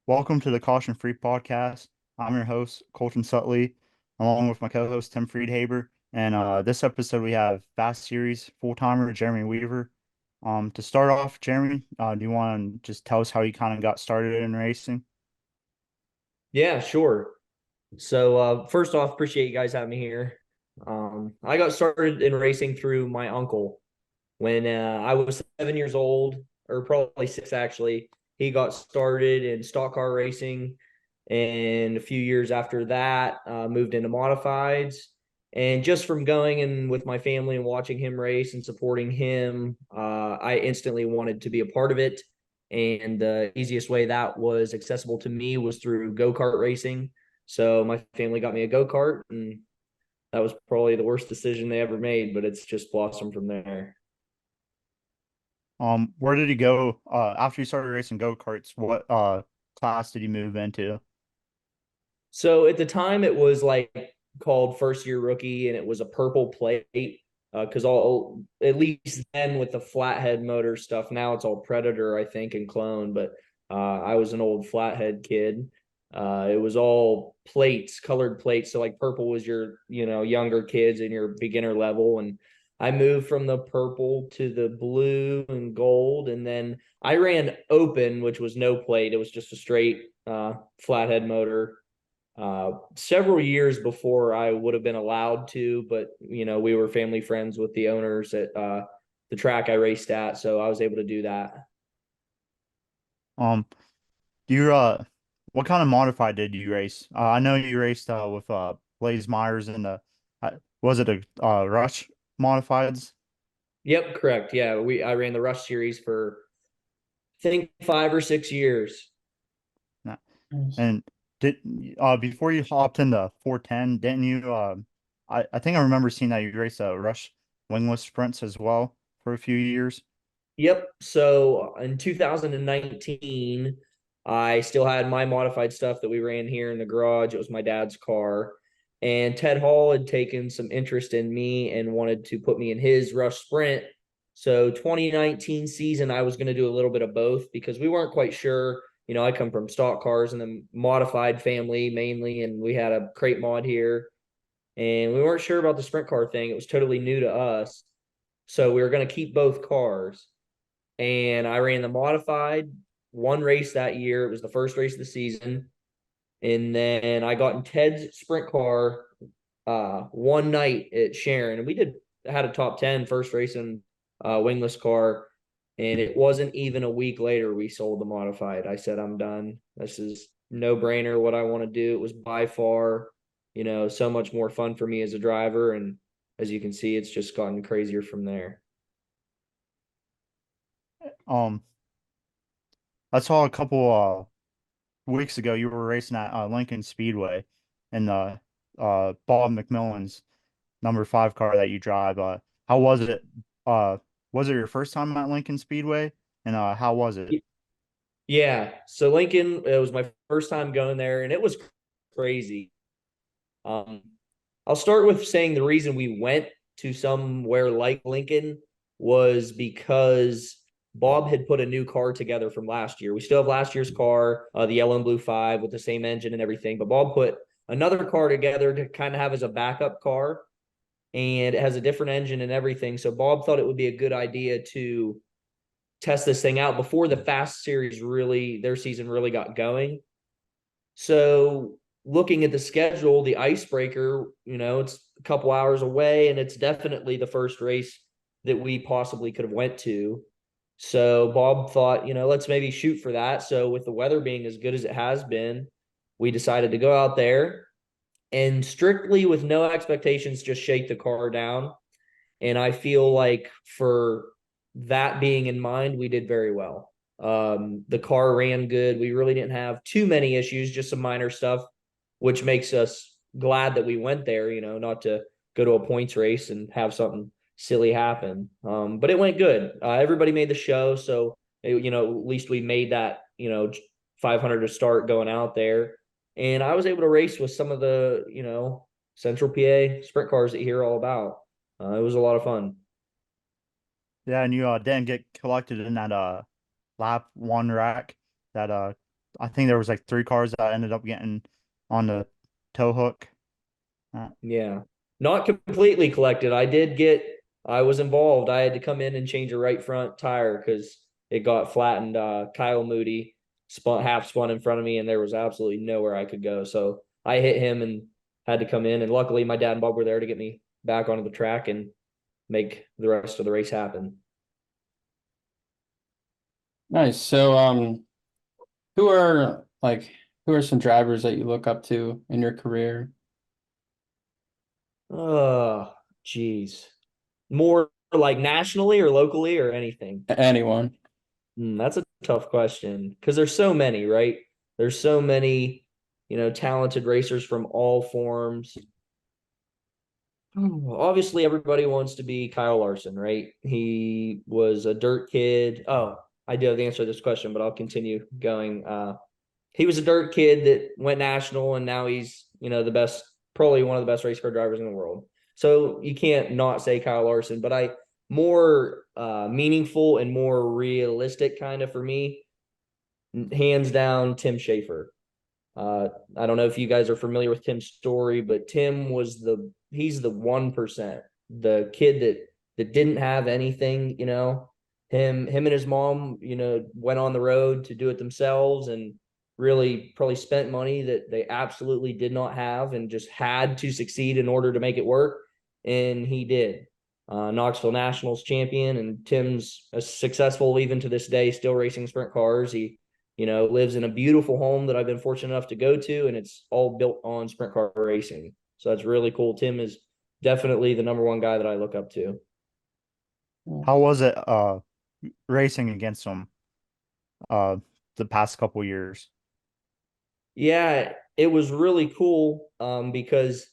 Welcome to the Caution Free Podcast. I'm your host, Colton Sutley, along with my co-host Tim Friedhaber. And this episode we have Fast Series full-timer Jeremy Weaver. To start off, Jeremy, do you want to just tell us how you kind of got started in racing? Yeah, sure. So first off, appreciate you guys having me here. I got started in racing through my uncle when I was 7 years old, or probably six actually. He got started in stock car racing, and a few years after that, moved into modifieds. And just from going in with my family and watching him race and supporting him, I instantly wanted to be a part of it. And the easiest way that was accessible to me was through go-kart racing. So my family got me a go-kart, and that was probably the worst decision they ever made, but it's just blossomed from there. Where did you go after you started racing go-karts? What class did you move into? So at the time, it was like called first year rookie, and it was a purple plate. Because all at least then with the flathead motor stuff, now it's all Predator, I think, and Clone. But I was an old flathead kid. It was all plates, colored plates. So like purple was your younger kids and your beginner level, and I moved from the purple to the blue and gold, and then I ran open, which was no plate. It was just a straight flathead motor several years before I would have been allowed to, but we were family friends with the owners at the track I raced at, so I was able to do that. Um, you what kind of modified did you race? I know you raced with Blaze Myers in the was it a Rush modifieds? Yep, correct. Yeah, we I ran the Rush series for I think 5 or 6 years. No. And did before you hopped into 410, didn't you I think I remember seeing that you raced Rush wingless sprints as well for a few years. Yep. So in 2019, I still had my modified stuff that we ran here in the garage. It was my dad's car. And Ted Hall had taken some interest in me and wanted to put me in his rush sprint. So 2019 season, I was going to do a little bit of both because we weren't quite sure. I come from stock cars and the modified family mainly, and we had a crate mod here. And we weren't sure about the sprint car thing. It was totally new to us. So we were going to keep both cars, and I ran the modified one race that year. It was the first race of the season. And then I got in Ted's sprint car one night at Sharon, and we had a top 10 first race in wingless car. And it wasn't even a week later we sold the modified. I said, I'm done. This is no brainer what I want to do. It was by far, so much more fun for me as a driver. And as you can see, it's just gotten crazier from there. Um, I saw a couple weeks ago you were racing at Lincoln Speedway in the Bob McMillan's number 5 car that you drive. How was it? Uh, was it your first time at Lincoln Speedway? And how was it? Yeah. So Lincoln, it was my first time going there, and it was crazy. Um, I'll start with saying the reason we went to somewhere like Lincoln was because Bob had put a new car together from last year. We still have last year's car, the yellow and blue five with the same engine and everything, but Bob put another car together to kind of have as a backup car, and it has a different engine and everything. So Bob thought it would be a good idea to test this thing out before the Fast Series really, their season really got going. So looking at the schedule, the icebreaker, it's a couple hours away, and it's definitely the first race that we possibly could have went to. So Bob thought, let's maybe shoot for that. So with the weather being as good as it has been, we decided to go out there and strictly with no expectations, just shake the car down. And I feel like for that being in mind, we did very well. The car ran good. We really didn't have too many issues, just some minor stuff, which makes us glad that we went there, not to go to a points race and have something silly happen. But it went good. Everybody made the show. So, at least we made that, 500 to start going out there. And I was able to race with some of the, Central PA sprint cars that you hear all about. It was a lot of fun. Yeah, and you didn't get collected in that lap 1 rack that I think there was like three cars that ended up getting on the tow hook. Yeah. Not completely collected. I was involved. I had to come in and change a right front tire because it got flattened. Kyle Moody half spun in front of me, and there was absolutely nowhere I could go. So I hit him and had to come in. And luckily, my dad and Bob were there to get me back onto the track and make the rest of the race happen. Nice. So, who are like who are some drivers that you look up to in your career? Oh, geez. More like nationally or locally or anything? Anyone? That's a tough question because there's so many, right? There's so many, talented racers from all forms. Obviously, everybody wants to be Kyle Larson, right? He was a dirt kid. Oh, I do have the answer to this question, but I'll continue going. He was a dirt kid that went national, and now he's, the best, probably one of the best race car drivers in the world. So you can't not say Kyle Larson, but I more meaningful and more realistic kind of for me, hands down, Tim Schafer. I don't know if you guys are familiar with Tim's story, but Tim was he's the 1%, the kid that didn't have anything, him and his mom, went on the road to do it themselves and really probably spent money that they absolutely did not have and just had to succeed in order to make it work. And he did. Knoxville Nationals champion, and Tim's successful even to this day, still racing sprint cars. He lives in a beautiful home that I've been fortunate enough to go to, and it's all built on sprint car racing. So that's really cool. Tim is definitely the number one guy that I look up to. How was it racing against him uh the past couple years? Yeah, it was really cool because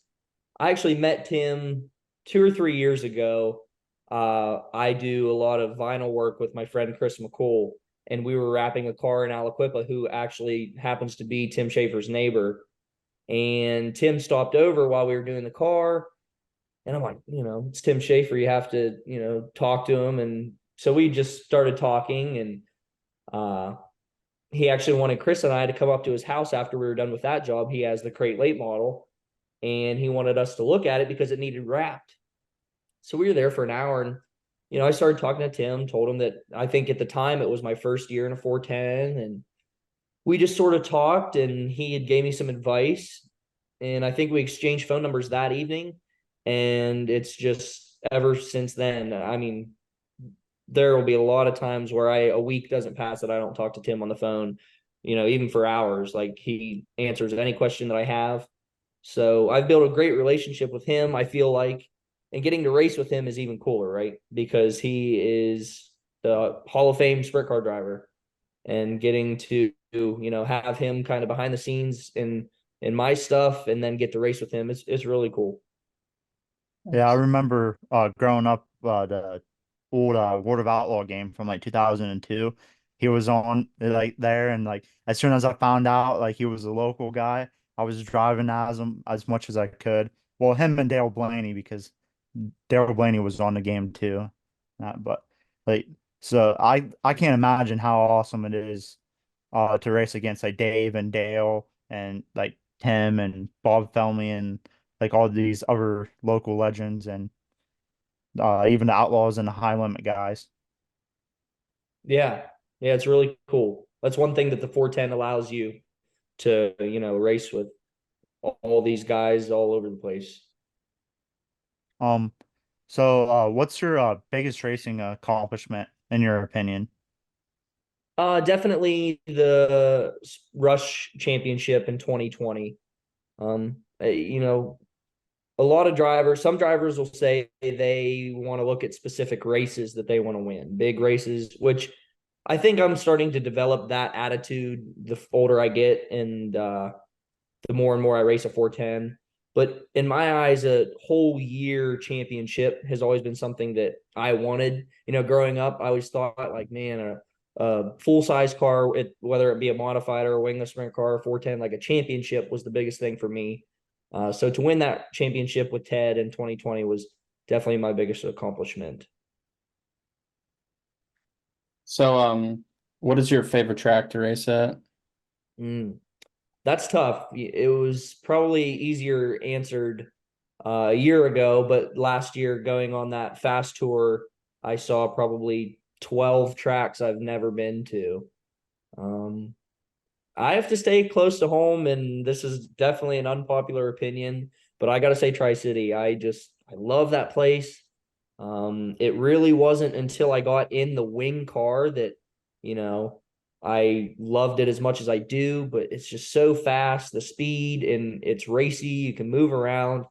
I actually met Tim 2 or 3 years ago. I do a lot of vinyl work with my friend Chris McCool, and we were wrapping a car in Aliquippa who actually happens to be Tim Schafer's neighbor. And Tim stopped over while we were doing the car. And I'm like, it's Tim Schafer. You have to, talk to him. And so we just started talking. And he actually wanted Chris and I to come up to his house after we were done with that job. He has the crate late model, and he wanted us to look at it because it needed wrapped. So we were there for an hour, and I started talking to Tim, told him that I think at the time it was my first year in a 410, and we just sort of talked, and he had gave me some advice, and I think we exchanged phone numbers that evening, and it's just ever since then. I mean, there will be a lot of times where a week doesn't pass that I don't talk to Tim on the phone, even for hours. Like, he answers any question that I have. So I've built a great relationship with him, I feel like, and getting to race with him is even cooler, right? Because he is the Hall of Fame sprint car driver, and getting to, have him kind of behind the scenes in my stuff and then get to race with him is really cool. Yeah, I remember growing up the old World of Outlaw game from like 2002. He was on like there, and like as soon as I found out like he was a local guy, I was driving as him as much as I could. Well, him and Dale Blaney, because Dale Blaney was on the game too. But like so I can't imagine how awesome it is to race against like Dave and Dale and like Tim and Bob Felmy and like all these other local legends and even the Outlaws and the High Limit guys. Yeah. Yeah, it's really cool. That's one thing that the 410 allows you to, race with all these guys all over the place. Um, so what's your biggest racing accomplishment in your opinion? Definitely the Rush Championship in 2020. A lot of drivers, some drivers will say they want to look at specific races that they want to win, big races, which I think I'm starting to develop that attitude the older I get, and the more and more I race a 410. But in my eyes, a whole year championship has always been something that I wanted. Growing up, I always thought like, man, a full size car, whether it be a modified or a wingless sprint car, 410, like a championship was the biggest thing for me. So to win that championship with Ted in 2020 was definitely my biggest accomplishment. So, what is your favorite track to race at? Mm, that's tough. It was probably easier answered a year ago, but last year going on that fast tour, I saw probably 12 tracks I've never been to. Um, I have to stay close to home, and this is definitely an unpopular opinion, but I got to say Tri-City. I love that place. It really wasn't until I got in the wing car that, you know, I loved it as much as I do, but it's just so fast, the speed, and it's racy. You can move around.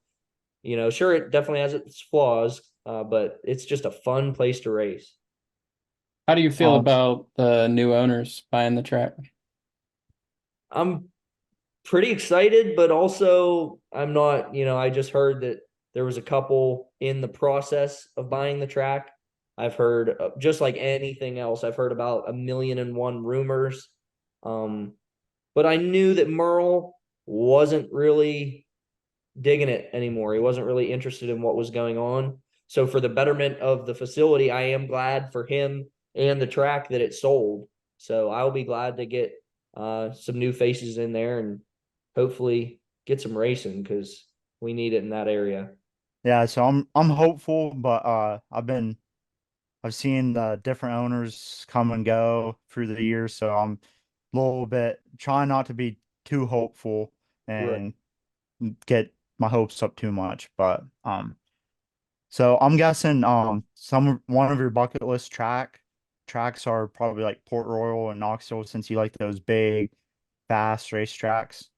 Sure, it definitely has its flaws, but it's just a fun place to race. How do you feel Um, about the new owners buying the track? I'm pretty excited, but also I'm not, I just heard that there was a couple in the process of buying the track. I've heard just like anything else, I've heard about a million and one rumors. Um, but I knew that Merle wasn't really digging it anymore. He wasn't really interested in what was going on. So for the betterment of the facility, I am glad for him and the track that it sold. So I'll be glad to get some new faces in there and hopefully get some racing because we need it in that area. yeah, so I'm hopeful, but I've seen the different owners come and go through the years, so I'm a little bit trying not to be too hopeful Right. and get my hopes up too much. But so I'm guessing some one of your bucket list tracks are probably like Port Royal and Knoxville since you like those big, fast race tracks.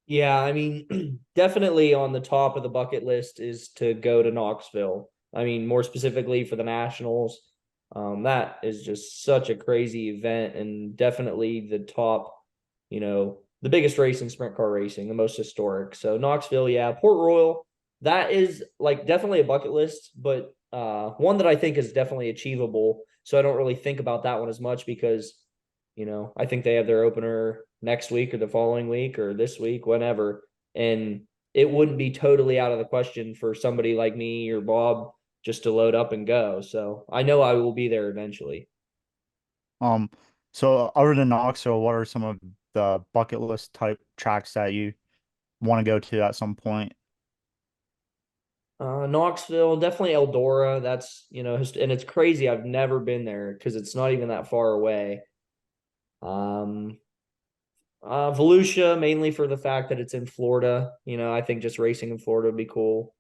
Yeah, I mean, definitely on the top of the bucket list is to go to Knoxville. I mean, more specifically for the Nationals. That is just such a crazy event and definitely the top, the biggest race in sprint car racing, the most historic. So Knoxville, yeah, Port Royal, that is like definitely a bucket list, but one that I think is definitely achievable. So I don't really think about that one as much because I think they have their opener next week or the following week or this week, whenever. And it wouldn't be totally out of the question for somebody like me or Bob just to load up and go. So I know I will be there eventually. Um, so other than Knoxville, what are some of the bucket list type tracks that you want to go to at some point? Knoxville, definitely Eldora. That's, and it's crazy. I've never been there because it's not even that far away. Um, Volusia, mainly for the fact that it's in Florida. I think just racing in Florida would be cool.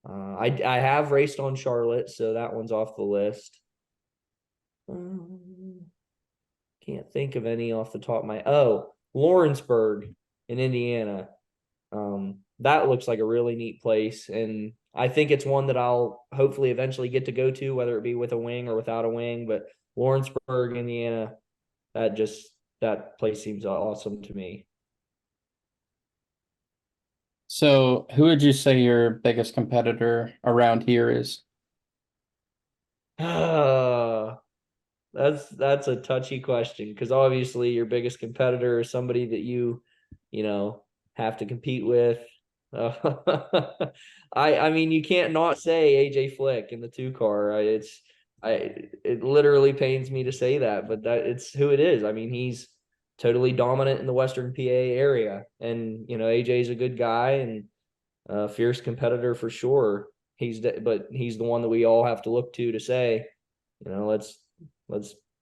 I have raced on Charlotte, so that one's off the list. Um, can't think of any off the top of my. Oh, Lawrenceburg in Indiana. That looks like a really neat place, and I think it's one that I'll hopefully eventually get to go to, whether it be with a wing or without a wing. But Lawrenceburg, Indiana, that place seems awesome to me. So, who would you say your biggest competitor around here is? That's a touchy question because obviously your biggest competitor is somebody that you know, have to compete with. I mean you can't not say AJ Flick in the two car. It literally pains me to say that, but that it's who it is. I mean he's totally dominant in the Western PA area, and AJ is a good guy and a fierce competitor for sure. But he's the one that we all have to look to say, let's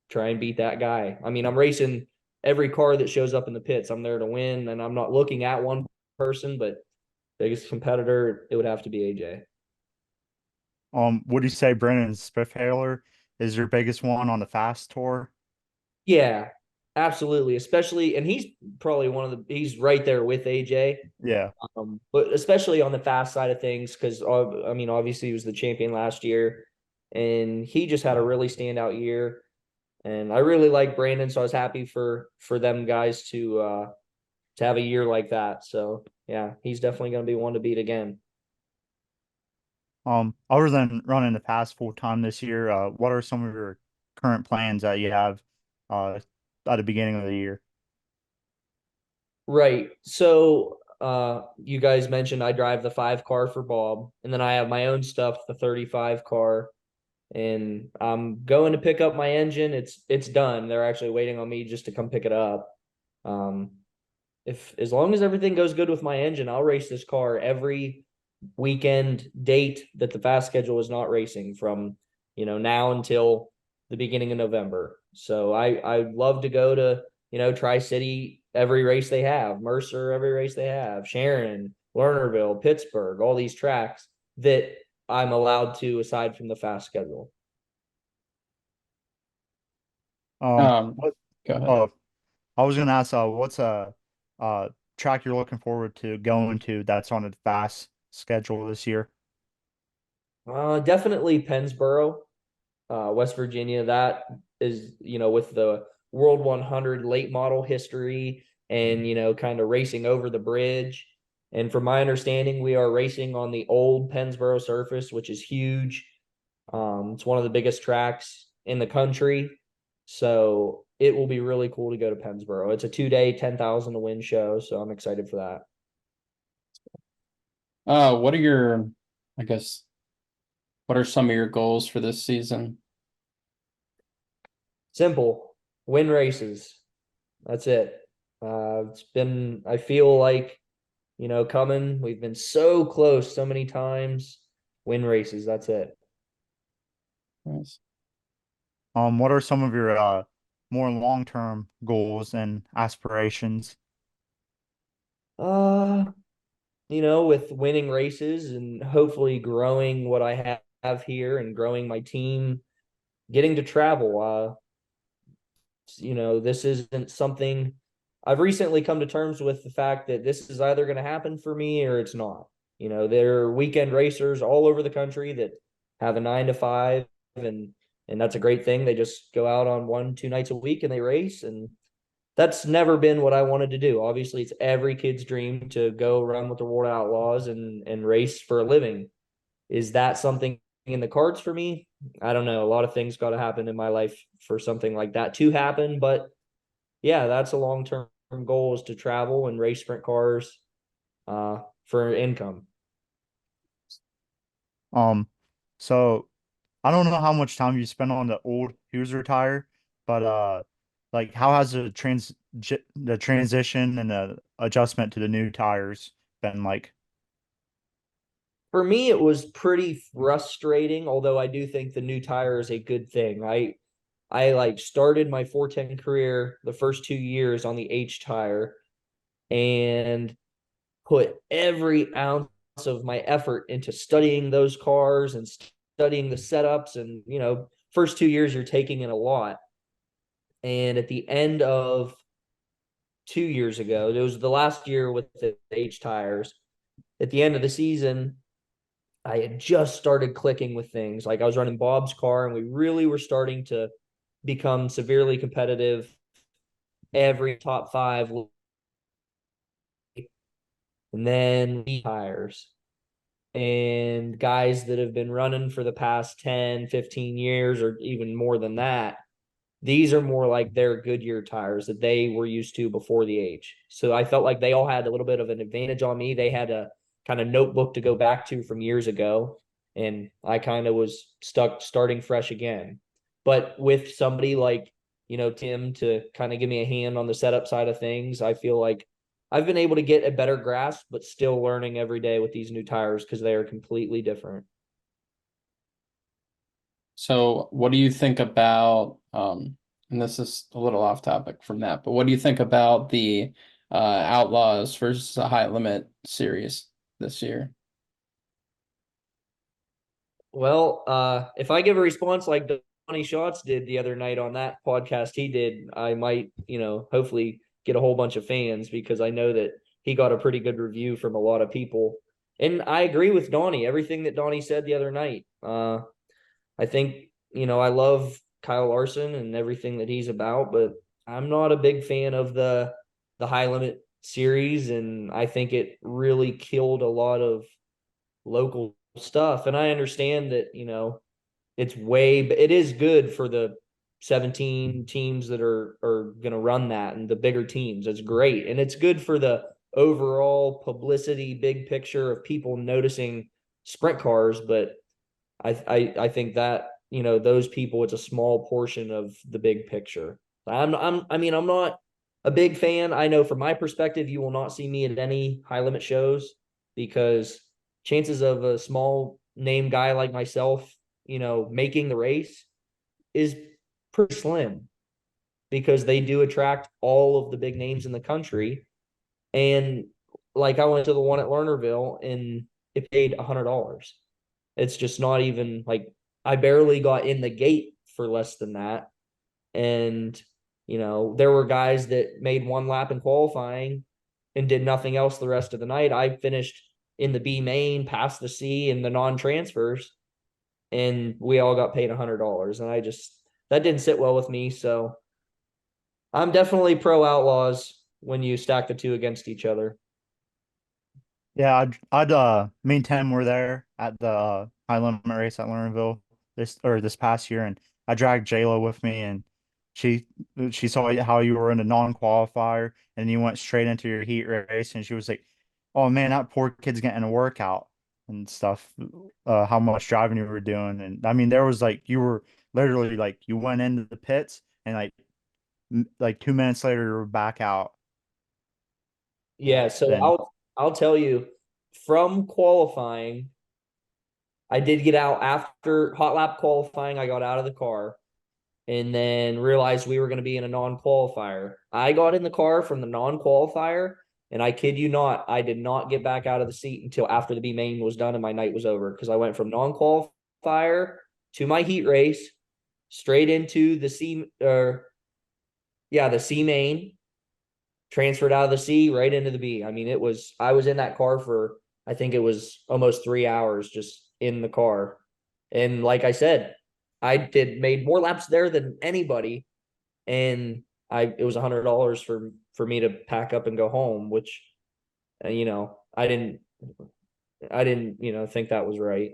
try and beat that guy. I mean, I'm racing every car that shows up in the pits. I'm there to win, and I'm not looking at one person, but biggest competitor, it would have to be AJ. Would you say Brennan Spiffhaler is your biggest one on the fast tour? Yeah, absolutely. Especially, and he's probably he's right there with AJ. Yeah. But especially on the fast side of things, because I mean, obviously he was the champion last year, and he just had a really standout year. And I really like Brandon, so I was happy for them guys to have a year like that. So yeah, he's definitely going to be one to beat again. Other than running the fast full time this year, what are some of your current plans that you have uh at the beginning of the year? Right. So you guys mentioned I drive the 5 car for Bob, and then I have my own stuff, the 35 car, and I'm going to pick up my engine. It's done. They're actually waiting on me just to come pick it up. If as long as everything goes good with my engine, I'll race this car every weekend date that the fast schedule is not racing from, now until the beginning of November. So I love to go to, Tri-City every race they have, Mercer every race they have, Sharon, Lernerville, Pittsburgh, all these tracks that I'm allowed to aside from the fast schedule. Um, What Go ahead. uh I was gonna ask what's a track you're looking forward to going to that's on a fast schedule this year? Definitely Pennsboro, West Virginia. That is, with the World 100 late model history and, kind of racing over the bridge. And from my understanding, we are racing on the old Pennsboro surface, which is huge. It's one of the biggest tracks in the country. So it will be really cool to go to Pennsboro. It's a 2-day, 10,000 to win show. So I'm excited for that. What are your, I guess, what are some of your goals for this season? Simple, win races. That's it. I feel like, coming, we've been so close so many times. Win races. That's it. Nice. What are some of your more long-term goals and aspirations? Uh, with winning races and hopefully growing what I have here and growing my team, getting to travel. This isn't something I've recently come to terms with the fact that this is either going to happen for me or it's not. There are weekend racers all over the country that have a 9 to 5 and that's a great thing. They just go out on 1, 2 nights a week and they race. And that's never been what I wanted to do. Obviously, it's every kid's dream to go run with the World Outlaws and race for a living. Is that something in the cards for me? I don't know. A lot of things got to happen in my life for something like that to happen. But yeah, that's a long term goal, is to travel and race sprint cars for income. Um, so I don't know how much time you spent on the old Huser tire, but like how has the transition and the adjustment to the new tires been like? For me, it was pretty frustrating, although I do think the new tire is a good thing. I like started my 410 career the first 2 years on the H tire and put every ounce of my effort into studying those cars and studying the setups. And, first 2 years, you're taking in a lot. And at the end of 2 years ago, it was the last year with the H tires. At the end of the season, I had just started clicking with things. Like I was running Bob's car, and we really were starting to become severely competitive. Every top five, and then tires and guys that have been running for the past 10, 15 years, or even more than that. These are more like their Goodyear tires that they were used to before the age. So I felt like they all had a little bit of an advantage on me. They had a kind of notebook to go back to from years ago. And I kind of was stuck starting fresh again. But with somebody like, Tim to kind of give me a hand on the setup side of things, I feel like I've been able to get a better grasp, but still learning every day with these new tires because they are completely different. So what do you think about, and this is a little off topic from that, but what do you think about the Outlaws versus the High Limit series this year? Well, if I give a response like Donnie Schatz did the other night on that podcast he did, I might, hopefully get a whole bunch of fans because I know that he got a pretty good review from a lot of people. And I agree with Donnie, everything that Donnie said the other night. I think, I love Kyle Larson and everything that he's about, but I'm not a big fan of the high limit series, and I think it really killed a lot of local stuff. And I understand that, it is good for the 17 teams that are going to run that and the bigger teams. It's great. And it's good for the overall publicity, big picture of people noticing sprint cars. But I think that, those people, it's a small portion of the big picture. I'm not a big fan. I know from my perspective, you will not see me at any high limit shows because chances of a small name guy like myself, making the race is pretty slim because they do attract all of the big names in the country. And like I went to the one at Lernerville and it paid $100. It's just not even like I barely got in the gate for less than that. And, there were guys that made one lap in qualifying and did nothing else the rest of the night. I finished in the B main, past the C and the non-transfers, and we all got paid $100. And that didn't sit well with me. So I'm definitely pro outlaws when you stack the two against each other. Yeah, me and Tim were there at the high limit race at Lernerville this past year, and I dragged JLo with me, and she she saw how you were in a non-qualifier, and you went straight into your heat race, and she was like, "Oh man, that poor kid's getting a workout and stuff." How much driving you were doing, and I mean, there was like you were literally like you went into the pits, and like 2 minutes later you were back out. Yeah, so Then I'll tell you from qualifying, I did get out after hot lap qualifying. I got out of the car and then realized we were going to be in a non-qualifier. I got in the car from the non-qualifier, and I kid you not, I did not get back out of the seat until after the B main was done and my night was over because I went from non-qualifier to my heat race straight into the the C main, transferred out of the C right into the B. I mean, I was in that car for, I think it was almost 3 hours just in the car. And like I said, made more laps there than anybody. And it was $100 for me to pack up and go home, which, I didn't, think that was right.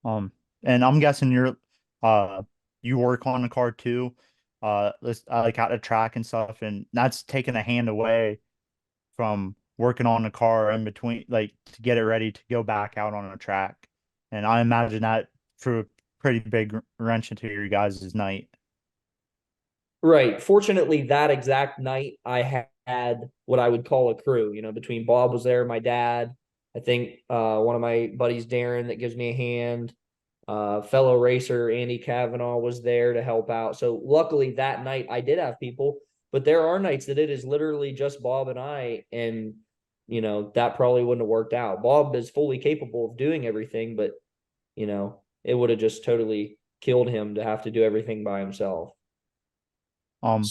Um, and I'm guessing uh, you work on the car too, like at the track and stuff, and that's taking a hand away from working on the car in between, like to get it ready to go back out on the track. And I imagine that threw a pretty big wrench into your guys' night. Right. Fortunately, that exact night, I had what I would call a crew. Between Bob was there, my dad, I think one of my buddies, Darren, that gives me a hand. Fellow racer Andy Kavanaugh was there to help out. So luckily that night I did have people, but there are nights that it is literally just Bob and I, and that probably wouldn't have worked out. Bob is fully capable of doing everything, but it would have just totally killed him to have to do everything by himself. Um,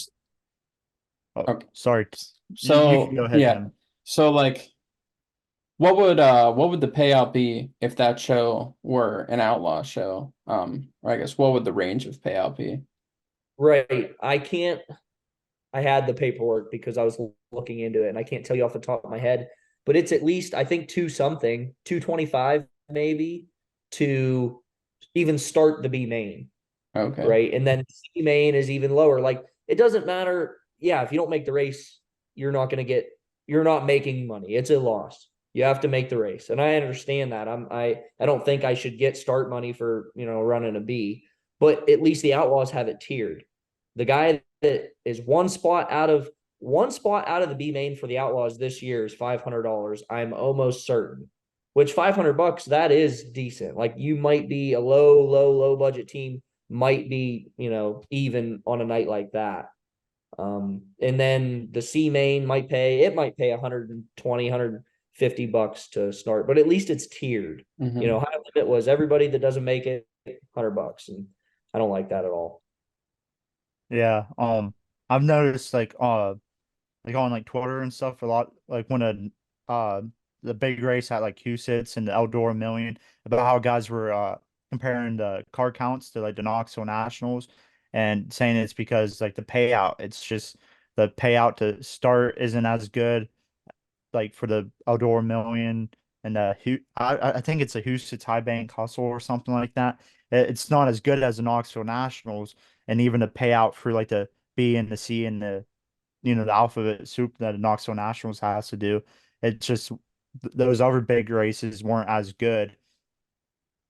oh, Okay. sorry, you can So go ahead, yeah. Tim. So like what would the payout be if that show were an outlaw show? Or I guess what would the range of payout be? Right. I had the paperwork because I was looking into it and I can't tell you off the top of my head, but it's at least, I think, 225 maybe to even start the B main. Okay. Right. And then C main is even lower. Like it doesn't matter. Yeah. If you don't make the race, you're not making money. It's a loss. You have to make the race. And I understand that. I don't think I should get start money for, running a B, but at least the Outlaws have it tiered. The guy that is one spot out of the B main for the Outlaws this year is $500. I'm almost certain. Which $500, that is decent. Like you might be a low budget team, might be, even on a night like that. And then the C main might pay 120, $150 to start, but at least it's tiered. Hmm. High limit was everybody that doesn't make it $100. And I don't like that at all. Yeah. I've noticed like on like Twitter and stuff a lot, like when uh the big race at like Huset's and the Outdoor Million, about how guys were comparing the car counts to like the Knoxville Nationals, and saying it's because like it's just the payout to start isn't as good, like for the Outdoor Million and I think it's a Huset's High Bank Hustle or something like that. It's not as good as the Knoxville Nationals, and even the payout for like the B and the C and the alphabet soup that Knoxville Nationals has to do. It's just those other big races weren't as good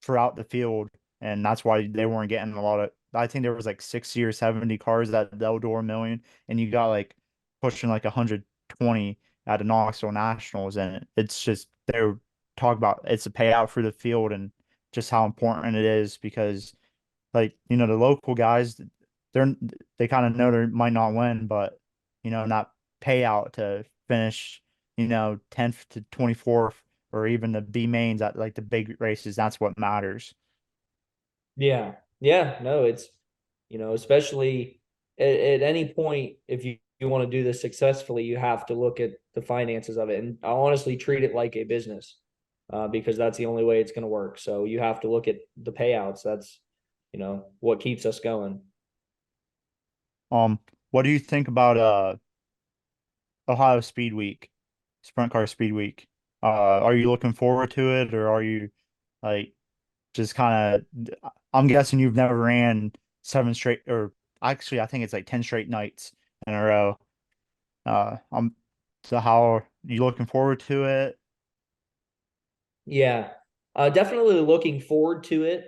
throughout the field, and that's why they weren't getting a lot of I think there was like 60 or 70 cars at the Eldor Million, and you got like pushing like 120 at the Knoxville Nationals, and it's just they're talk about it's a payout for the field and just how important it is because like the local guys they're they kind of know they might not win, but not payout to finish 10th to 24th or even the B mains at like the big races. That's what matters. Yeah. Yeah. No, it's, especially at any point, if you want to do this successfully, you have to look at the finances of it. And I honestly treat it like a business because that's the only way it's going to work. So you have to look at the payouts. That's, what keeps us going. Um, what do you think about Ohio Speed Week, Sprint Car Speed Week? Are you looking forward to it, or are you like just kind of? I'm guessing you've never ran seven straight, or actually, I think it's like 10 straight nights in a row. So how are you looking forward to it? Yeah. Definitely looking forward to it.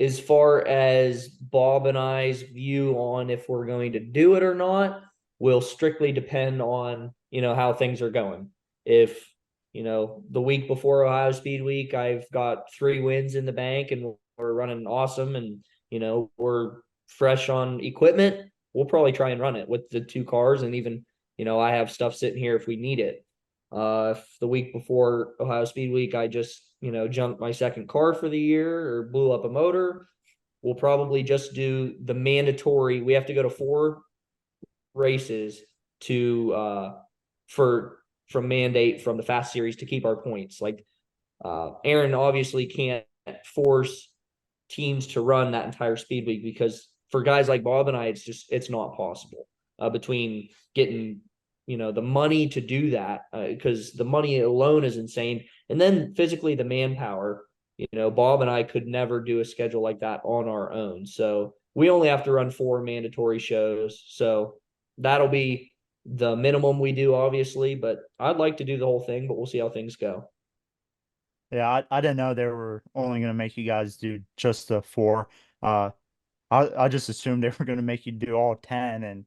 As far as Bob and I's view on if we're going to do it or not will strictly depend on, how things are going. If, the week before Ohio Speed Week, I've got 3 wins in the bank and we're running awesome and, we're fresh on equipment, we'll probably try and run it with the 2 cars. And even, I have stuff sitting here if we need it. If the week before Ohio Speed Week, I just, jumped my second car for the year or blew up a motor, we'll probably just do the mandatory. We have to go to 4 races to for from mandate from the fast series to keep our points. Like Aaron obviously can't force teams to run that entire speed week because for guys like Bob and I, it's not possible between getting the money to do that because the money alone is insane, and then physically the manpower. Bob and I could never do a schedule like that on our own, so we only have to run 4 mandatory shows. So that'll be the minimum we do, obviously. But I'd like to do the whole thing, but we'll see how things go. Yeah, I didn't know they were only going to make you guys do just the four. Uh, I just assumed they were going to make you do all 10, and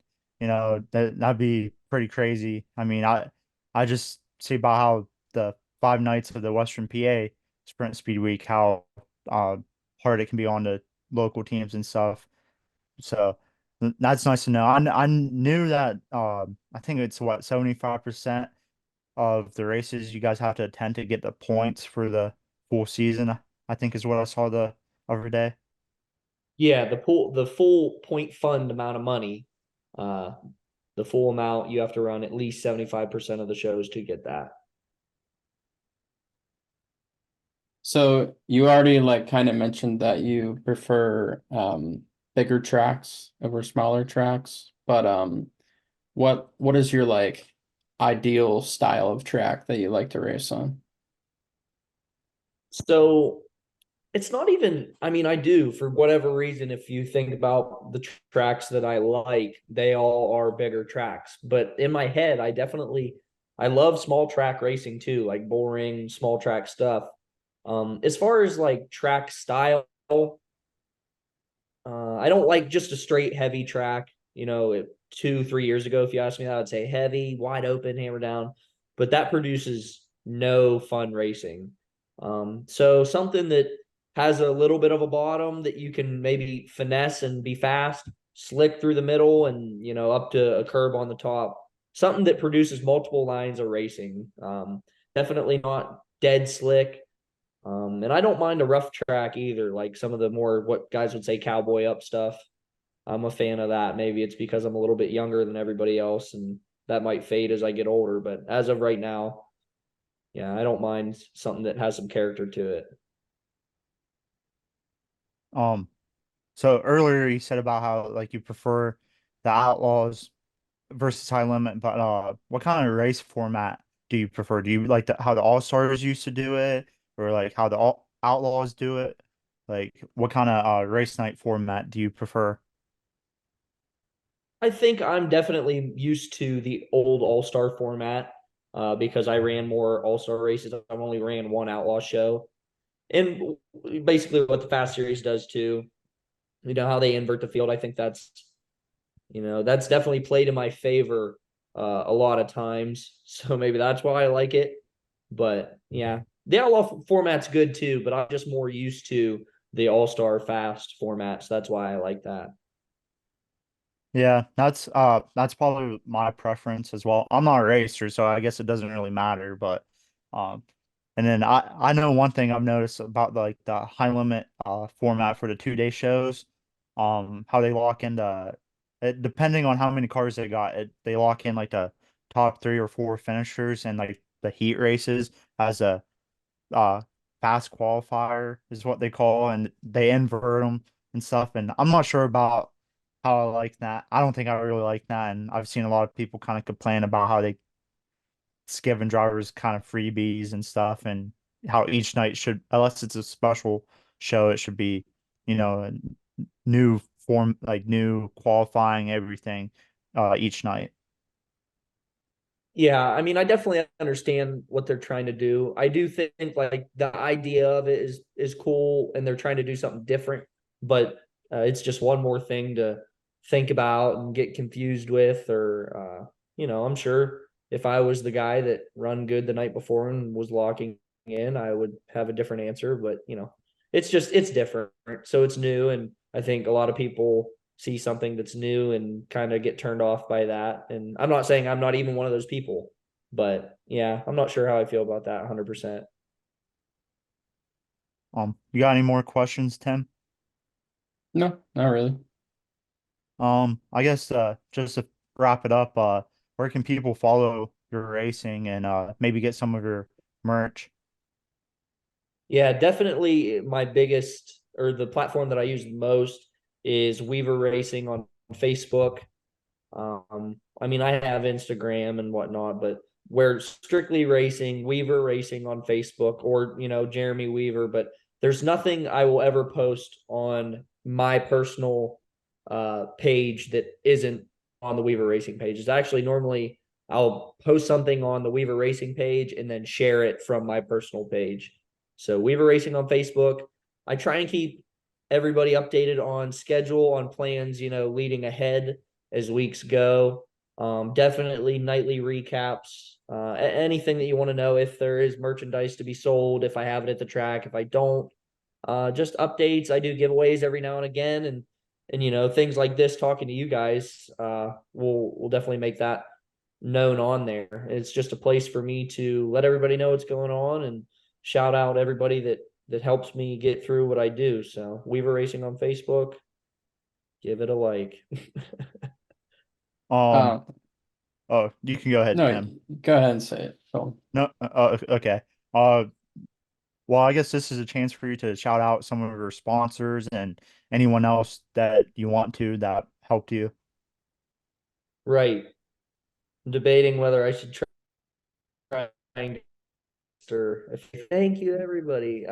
that'd be pretty crazy. I mean, I just see about how the 5 nights of the Western PA Sprint Speed Week, how uh hard it can be on the local teams and stuff. So that's nice to know. I knew that I think it's what 75% of the races you guys have to attend to get the points for the full season. I think is what I saw the other day. Yeah, the full point fund amount of money, uh, the full amount you have to run at least 75% of the shows to get that. So you already like kind of mentioned that you prefer bigger tracks over smaller tracks, but what is your like ideal style of track that you like to race on? So it's not even, I mean, I do for whatever reason. If you think about the tracks that I like, they all are bigger tracks. But in my head, I love small track racing too, like boring small track stuff. As far as like track style, I don't like just a straight heavy track. 2, 3 years ago, if you asked me that, I'd say heavy, wide open, hammer down. But that produces no fun racing. So something that has a little bit of a bottom that you can maybe finesse and be fast, slick through the middle, and up to a curb on the top. Something that produces multiple lines of racing. Definitely not dead slick. And I don't mind a rough track either, like some of the more what guys would say cowboy up stuff. I'm a fan of that. Maybe it's because I'm a little bit younger than everybody else, and that might fade as I get older. But as of right now, yeah, I don't mind something that has some character to it. Um, so earlier you said about how like you prefer the Outlaws versus High Limit, but what kind of race format do you prefer? Do you like how the All Stars used to do it, or like how the Outlaws do it? Like what kind of race night format do you prefer? I think I'm definitely used to the old All Star format because I ran more All Star races. I've only ran one Outlaw show, and basically what the Fast Series does too. how they invert the field. I think that's definitely played in my favor a lot of times. So maybe that's why I like it. But yeah, the outlaw format's good too, but I'm just more used to the all-star fast format. So that's why I like that. Yeah, that's probably my preference as well. I'm not a racer, so I guess it doesn't really matter, but um and then I know one thing I've noticed about like the high limit format for the 2 day shows, how they lock into it depending on how many cars they got, they lock in like the top 3 or 4 finishers and like the heat races as a uh fast qualifier is what they call, and they invert them and stuff. And I'm not sure about how I like that. I don't think I really like that, and I've seen a lot of people kind of complain about how they giving drivers kind of freebies and stuff, and how each night should, unless it's a special show, it should be, a new form, like new qualifying everything each night. Yeah, I mean, I definitely understand what they're trying to do. I do think like the idea of it is cool, and they're trying to do something different, but it's just one more thing to think about and get confused with. Or I'm sure if I was the guy that run good the night before and was locking in, I would have a different answer. But it's different, so it's new, and I think a lot of people see something that's new and kind of get turned off by that. And I'm not saying I'm not even one of those people, but yeah, I'm not sure how I feel about that 100%. You got any more questions, Tim? No, not really. I guess just to wrap it up, where can people follow your racing and maybe get some of your merch? Yeah, definitely my biggest, or the platform that I use most, is Weaver Racing on Facebook. I mean, I have Instagram and whatnot, but we're strictly racing, Weaver Racing on Facebook, or Jeremy Weaver. But there's nothing I will ever post on my personal page that isn't on the Weaver Racing page. It's actually normally I'll post something on the Weaver Racing page and then share it from my personal page. So Weaver Racing on Facebook. I try and keep everybody updated on schedule, on plans, leading ahead as weeks go. Definitely nightly recaps, anything that you want to know, if there is merchandise to be sold, if I have it at the track, if I don't, just updates. I do giveaways every now and again, and things like this, talking to you guys, will definitely make that known on there. It's just a place for me to let everybody know what's going on and shout out everybody that helps me get through what I do. So Weaver Racing on Facebook, give it a like. Um, Uh, oh, you can go ahead, no, Tim. go ahead and say it, Phil. No, okay. Uh, well, I guess this is a chance for you to shout out some of your sponsors and anyone else that you want to that helped you. Right. Debating whether I should try and or thank you everybody.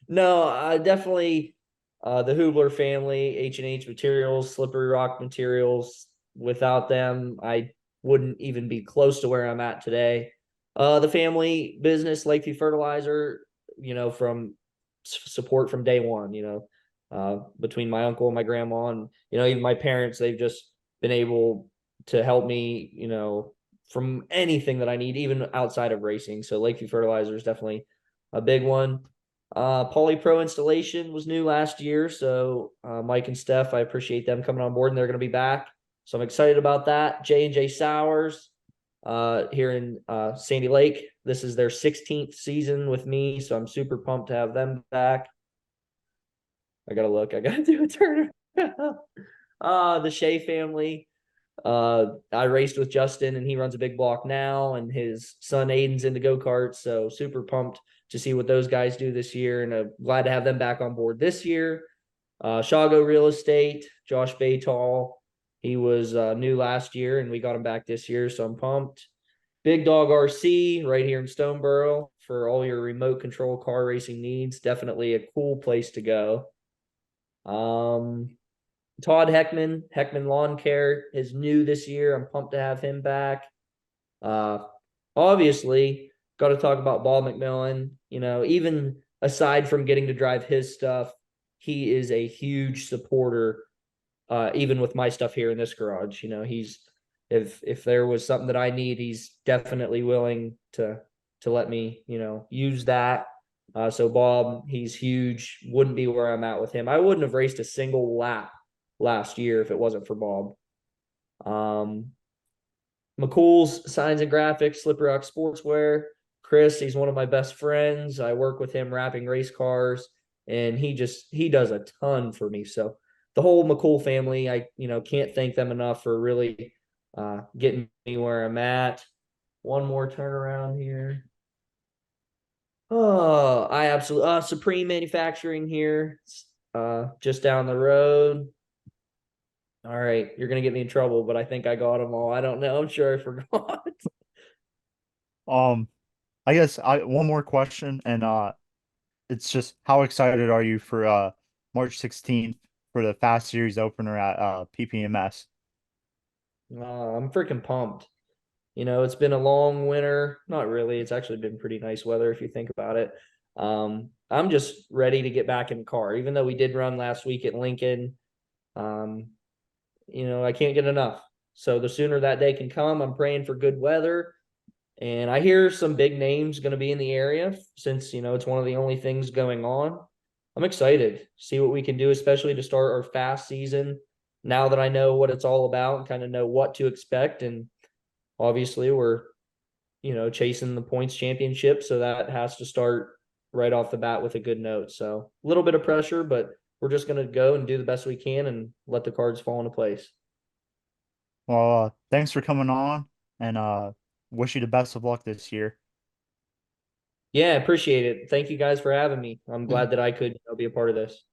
No, definitely the Hubler family, H&H Materials, Slippery Rock Materials. Without them, I wouldn't even be close to where I'm at today. The family business, Lakeview Fertilizer, from support from day one, between my uncle and my grandma, and even my parents, they've just been able to help me, from anything that I need, even outside of racing. So Lakeview Fertilizer is definitely a big one. Polypro installation was new last year. So Mike and Steph, I appreciate them coming on board, and they're going to be back. So I'm excited about that. J&J Sours here in Sandy Lake. This is their 16th season with me. So I'm super pumped to have them back. I got to look. I got to do a turn. The Shea family. I raced with Justin, and he runs a big block now, and his son Aiden's in the go-karts. So super pumped to see what those guys do this year, and glad to have them back on board this year. Shago Real Estate, Josh Baytall. He was new last year, and we got him back this year, so I'm pumped. Big Dog RC right here in Stoneboro for all your remote control car racing needs. Definitely a cool place to go. Todd Heckman Lawn Care is new this year. I'm pumped to have him back. Obviously, got to talk about Bob McMillan. Even aside from getting to drive his stuff, he is a huge supporter, even with my stuff here in this garage. He's if there was something that I need, he's definitely willing to let me, use that. So Bob, he's huge. Wouldn't be where I'm at with him. I wouldn't have raced a single lap last year if it wasn't for Bob. McCool's Signs and Graphics, Slippery Rock Sportswear. Chris, he's one of my best friends. I work with him wrapping race cars, and he does a ton for me. So the whole McCool family, I can't thank them enough for really getting me where I'm at. One more turnaround here. Oh, I absolutely Supreme Manufacturing here, just down the road. All right, you're gonna get me in trouble, but I think I got them all. I don't know. I'm sure I forgot. Um, I guess one more question, and it's just how excited are you for March 16th for the Fast Series opener at PPMS? I'm freaking pumped. It's been a long winter. Not really. It's actually been pretty nice weather if you think about it. I'm just ready to get back in the car. Even though we did run last week at Lincoln, I can't get enough. So the sooner that day can come, I'm praying for good weather. And I hear some big names going to be in the area since, it's one of the only things going on. I'm excited. See what we can do, especially to start our fast season now that I know what it's all about and kind of know what to expect. And obviously we're, chasing the points championship. So that has to start right off the bat with a good note. So a little bit of pressure, but we're just going to go and do the best we can and let the cards fall into place. Well, thanks for coming on, and wish you the best of luck this year. Yeah, appreciate it. Thank you guys for having me. I'm Yeah. glad that I could be a part of this.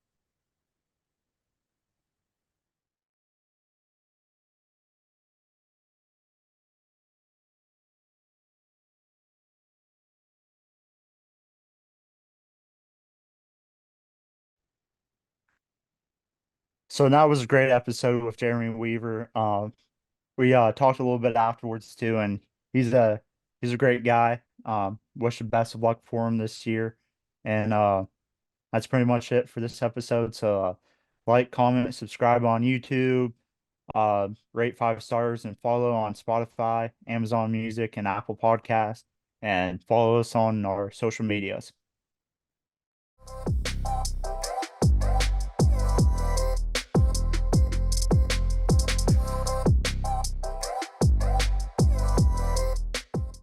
So that was a great episode with Jeremy Weaver. We talked a little bit afterwards too, and he's a he's a great guy. Wish the best of luck for him this year, and that's pretty much it for this episode. So like, comment, subscribe on YouTube, rate 5 stars, and follow on Spotify, Amazon Music, and Apple Podcasts, and follow us on our social medias.